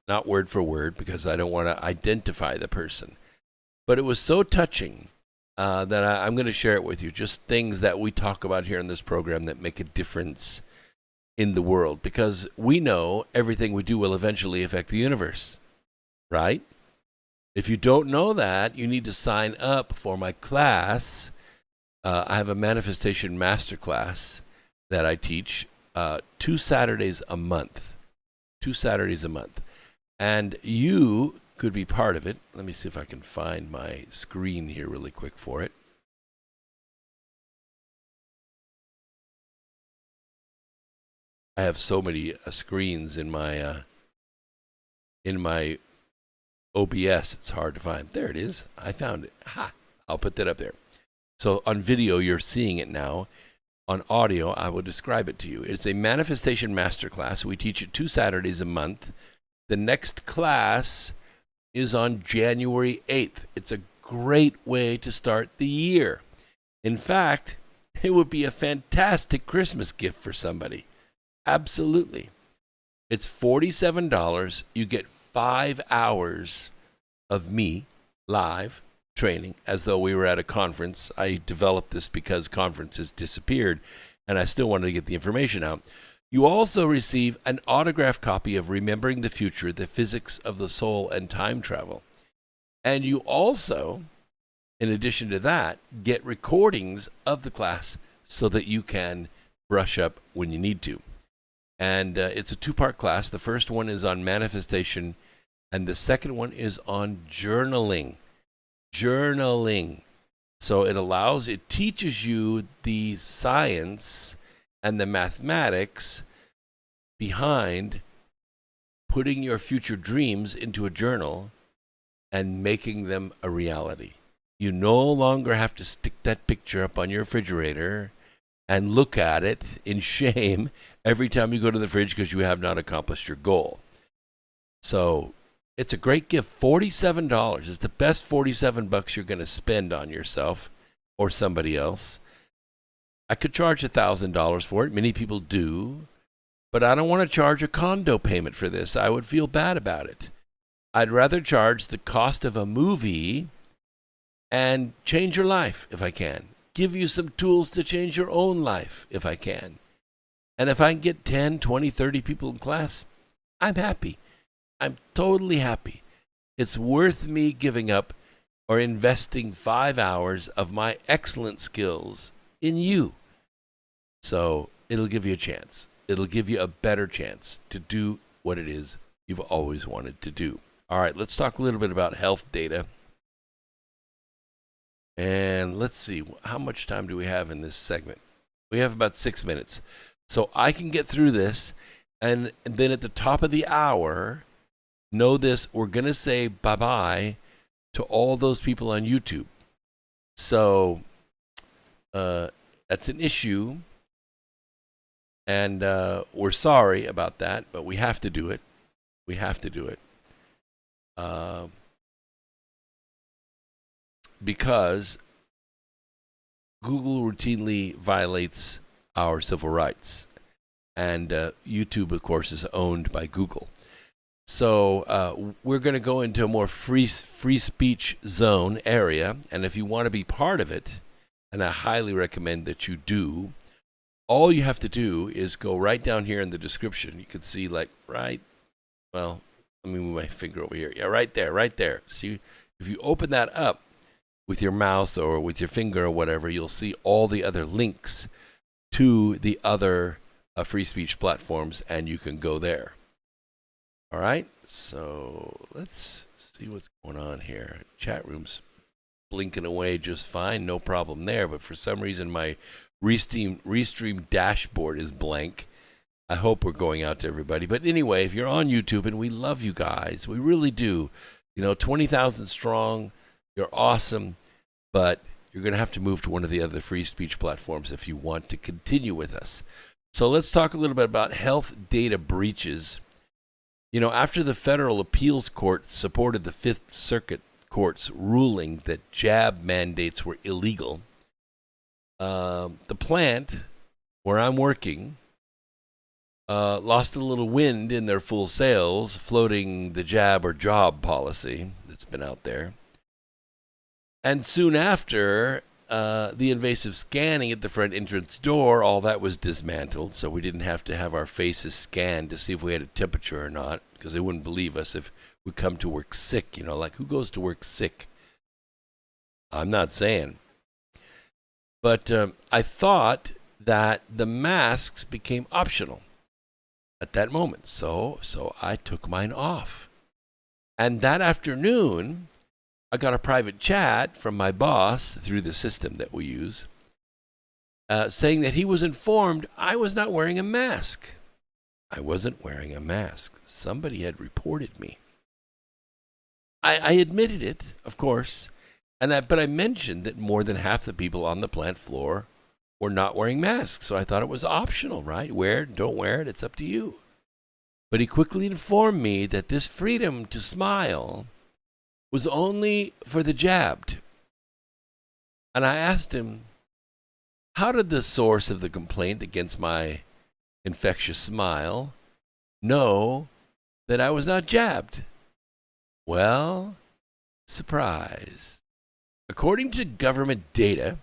Not word for word because I don't want to identify the person. But it was so touching that I'm going to share it with you. Just things that we talk about here in this program that make a difference in the world. Because we know everything we do will eventually affect the universe. Right? If you don't know that, you need to sign up for my class. I have a manifestation masterclass that I teach 2 Saturdays a month. 2 Saturdays a month. And you could be part of it. Let me see if I can find my screen here really quick for it. I have so many screens in my OBS, it's hard to find. There it is. I found it. Ha! I'll put that up there. So on video, you're seeing it now. On audio, I will describe it to you. It's a manifestation masterclass. We teach it 2 Saturdays a month. The next class is on January 8th. It's a great way to start the year. In fact, it would be a fantastic Christmas gift for somebody. Absolutely. It's $47. You get 5 hours of me live training as though we were at a conference. I developed this because conferences disappeared and I still wanted to get the information out. You also receive an autographed copy of Remembering the Future, the Physics of the Soul and Time Travel. And you also, in addition to that, get recordings of the class so that you can brush up when you need to. And it's a 2-part class. The first one is on manifestation, and the second one is on journaling. Journaling. So it teaches you the science and the mathematics behind putting your future dreams into a journal and making them a reality. You no longer have to stick that picture up on your refrigerator and look at it in shame every time you go to the fridge because you have not accomplished your goal. So it's a great gift. $47 is the best $47 you're going to spend on yourself or somebody else. I could charge $1,000 for it. Many people do. But I don't want to charge a condo payment for this. I would feel bad about it. I'd rather charge the cost of a movie and change your life if I can. Give you some tools to change your own life if I can. And if I can get 10, 20, 30 people in class, I'm happy. I'm totally happy. It's worth me giving up or investing 5 hours of my excellent skills in you. So it'll give you a chance. It'll give you a better chance to do what it is you've always wanted to do. All right, let's talk a little bit about health data. And let's see, how much time do we have in this segment? We have about 6 minutes. So I can get through this, and then at the top of the hour, know this, we're going to say bye-bye to all those people on YouTube. So that's an issue, and we're sorry about that, but we have to do it. We have to do it. Because Google routinely violates our civil rights. And YouTube, of course, is owned by Google. So we're going to go into a more free speech zone area. And if you want to be part of it, and I highly recommend that you do, all you have to do is go right down here in the description. You can see like let me move my finger over here. Yeah, right there. See, if you open that up with your mouse or with your finger or whatever, you'll see all the other links to the other free speech platforms, and you can go there. All right, so let's see what's going on here. Chat room's blinking away just fine, no problem there, but for some reason my restream dashboard is blank. I hope we're going out to everybody. But anyway, if you're on YouTube, and we love you guys, we really do. 20,000 strong, you're awesome, but you're going to have to move to one of the other free speech platforms if you want to continue with us. So let's talk a little bit about health data breaches. After the Federal Appeals Court supported the Fifth Circuit Court's ruling that jab mandates were illegal, the plant where I'm working lost a little wind in their full sails, floating the jab or job policy that's been out there. And soon after, the invasive scanning at the front entrance door, all that was dismantled, so we didn't have to have our faces scanned to see if we had a temperature or not, because they wouldn't believe us if we come to work sick. Like, who goes to work sick? I'm not saying. But I thought that the masks became optional at that moment, so I took mine off. And that afternoon, I got a private chat from my boss through the system that we use, saying that he was informed I was not wearing a mask. I wasn't wearing a mask. Somebody had reported me. I admitted it, of course, but I mentioned that more than half the people on the plant floor were not wearing masks. So I thought it was optional, right? Wear it, don't wear it, it's up to you. But he quickly informed me that this freedom to smile was only for the jabbed. And I asked him, how did the source of the complaint against my infectious smile know that I was not jabbed? Well, surprise. According to government data,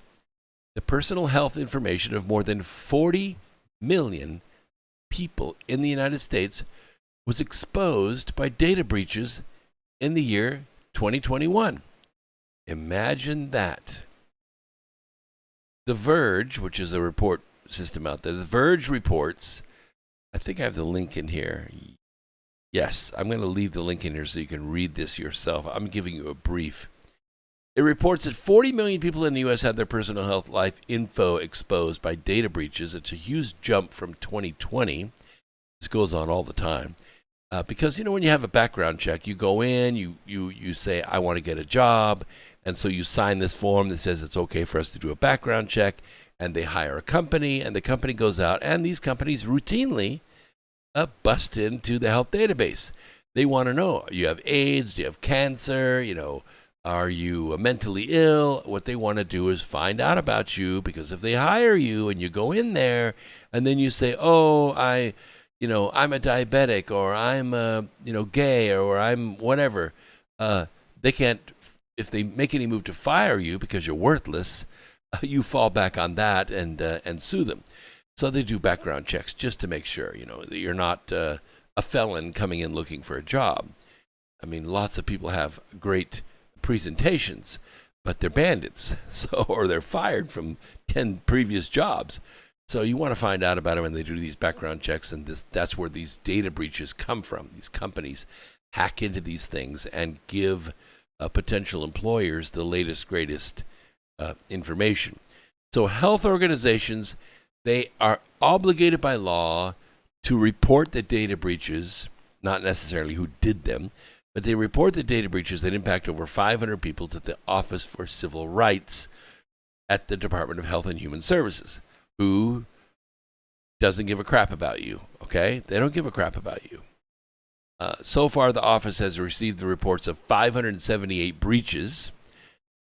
the personal health information of more than 40 million people in the United States was exposed by data breaches in the year 2021. Imagine that. The Verge, which is a report system out there, The Verge reports, I think I have the link in here. Yes, I'm going to leave the link in here so you can read this yourself. I'm giving you a brief. It reports that 40 million people in the U.S. had their personal health life info exposed by data breaches. It's a huge jump from 2020. This goes on all the time. Because, when you have a background check, you go in, you say, I want to get a job. And so you sign this form that says it's okay for us to do a background check. And they hire a company, and the company goes out. And these companies routinely bust into the health database. They want to know, you have AIDS, do you have cancer, are you mentally ill? What they want to do is find out about you, because if they hire you and you go in there and then you say, oh, I'm a diabetic, or I'm gay, or I'm whatever, they can't, if they make any move to fire you because you're worthless, you fall back on that and sue them. So they do background checks just to make sure, that you're not a felon coming in looking for a job. I mean, lots of people have great presentations, but they're bandits, or they're fired from 10 previous jobs. So you want to find out about it when they do these background checks, and that's where these data breaches come from. These companies hack into these things and give potential employers the latest, greatest information. So health organizations, they are obligated by law to report the data breaches, not necessarily who did them, but they report the data breaches that impact over 500 people to the Office for Civil Rights at the Department of Health and Human Services, who doesn't give a crap about you, okay? They don't give a crap about you. So far, the office has received the reports of 578 breaches.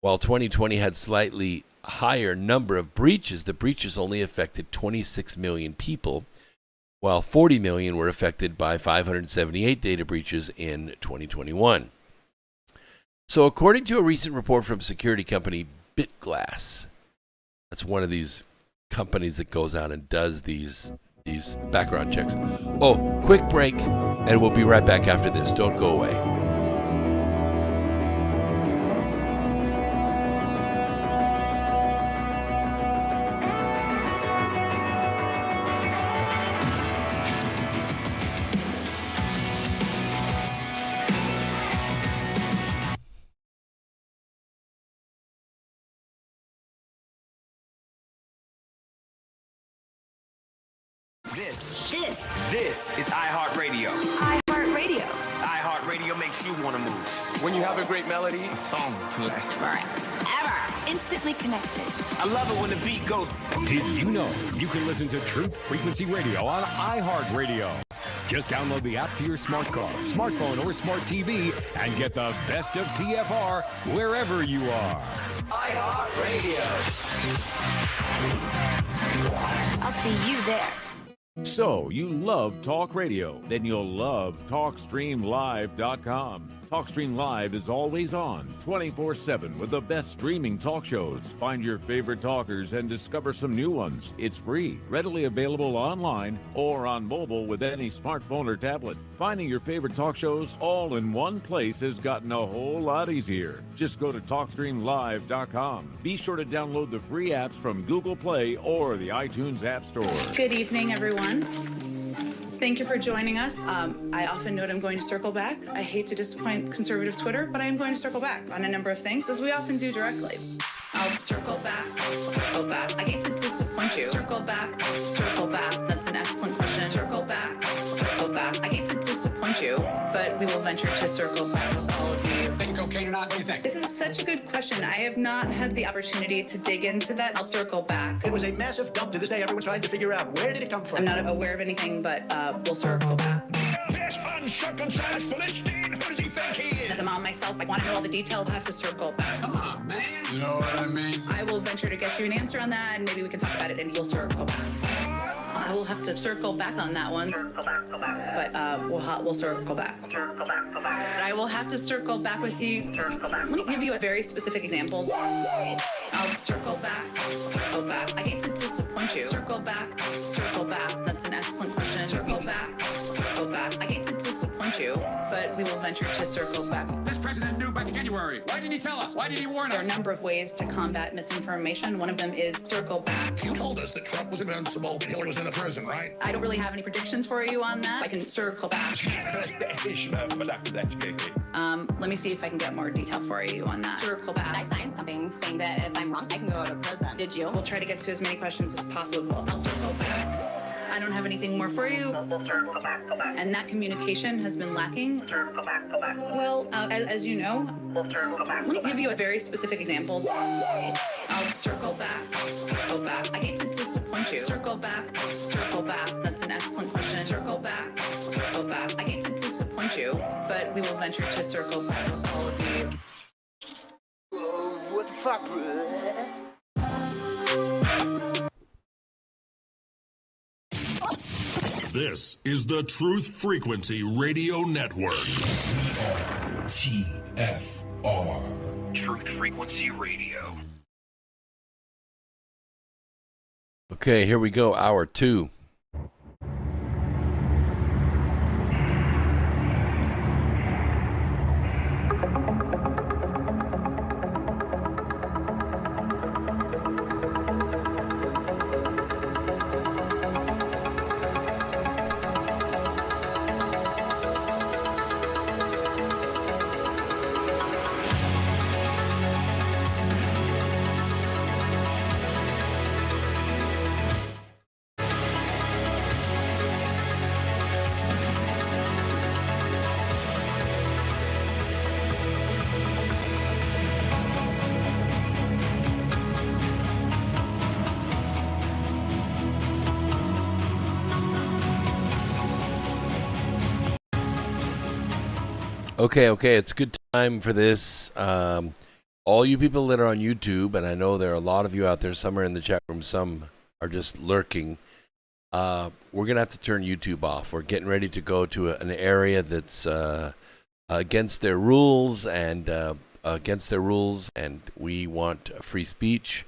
While 2020 had slightly higher number of breaches, the breaches only affected 26 million people, while 40 million were affected by 578 data breaches in 2021. So according to a recent report from security company BitGlass, that's one of these companies that goes out and does these background checks. Oh, quick break, and we'll be right back after this. Don't go away. This is iHeartRadio. iHeartRadio. iHeartRadio makes you want to move. When you have a great melody, A song lasts forever. Instantly connected. I love it when the beat goes. Did you know you can listen to Truth Frequency Radio on iHeartRadio? Just download the app to your smart car, smartphone, or smart TV and get the best of TFR wherever you are. iHeartRadio. I'll see you there. So, you love talk radio? Then you'll love TalkStreamLive.com. TalkStream Live is always on, 24/7, with the best streaming talk shows. Find your favorite talkers and discover some new ones. It's free, readily available online or on mobile with any smartphone or tablet. Finding your favorite talk shows all in one place has gotten a whole lot easier. Just go to TalkStreamLive.com. Be sure to download the free apps from Google Play or the iTunes App Store. Good evening, everyone. Thank you for joining us. I often note I'm going to circle back. I hate to disappoint conservative Twitter, but I am going to circle back on a number of things, as we often do directly. I'll circle back, circle back. I hate to disappoint you. Circle back, circle back. That's an excellent question. Circle back, circle back. I hate to disappoint you, but we will venture to circle back with all of you. Think cocaine or not? What do you think? This is such a good question. I have not had the opportunity to dig into that. I'll circle back. It was a massive dump. To this day, everyone's trying to figure out where did it come from. I'm not aware of anything, but we'll circle back. This uncircumcised Philistine, who does he think he is? As a mom myself, I want to know all the details. I have to circle back. Come on, man. You know what I mean? I will venture to get you an answer on that, and maybe we can talk about it, and you'll circle back. I will have to circle back on that one. Circle back, but we'll circle back. Circle back. But I will have to circle back with you. Circle back. Let me give you a very specific example. I'll circle back, circle back. I hate to disappoint you. Circle back, circle back. That's an excellent question. Circle back, circle back. I hate to disappoint you, but we will venture to circle back. This president knew back in January. Why didn't he tell us? Why did he warn us? There are a number of ways to combat misinformation. One of them is circle back. You told us that Trump was invincible and Hillary was in the prison, right? I don't really have any predictions for you on that. I can circle back. Let me see if I can get more detail for you on that. Circle back. I signed something saying that if I'm wrong, I can go to prison. Did you? We'll try to get to as many questions as possible. I'll circle back. I don't have anything more for you. We'll circle back. And that communication has been lacking. Circle back. Well, as you know, We'll circle back. let me give you a very specific example. I'll circle back, circle back. I hate to disappoint you. Circle back, circle back. That's an excellent question. Circle back, circle back. I hate to disappoint you, but we will venture to circle back with all of you. What the fuck, bro? This is the Truth Frequency Radio Network. TFR. Truth Frequency Radio. Okay, here we go. Hour 2. Okay, it's good time for this. All you people that are on YouTube, and I know there are a lot of you out there, some are in the chat room, some are just lurking. We're going to have to turn YouTube off. We're getting ready to go to an area that's against their rules, and we want free speech,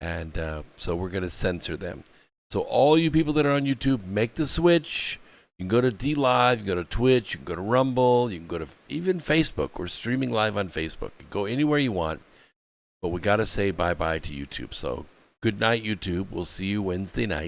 and so we're going to censor them. So all you people that are on YouTube, make the switch. You can go to DLive, you can go to Twitch, you can go to Rumble, you can go to even Facebook. We're streaming live on Facebook. You can go anywhere you want, but we got to say bye-bye to YouTube. So good night, YouTube. We'll see you Wednesday night.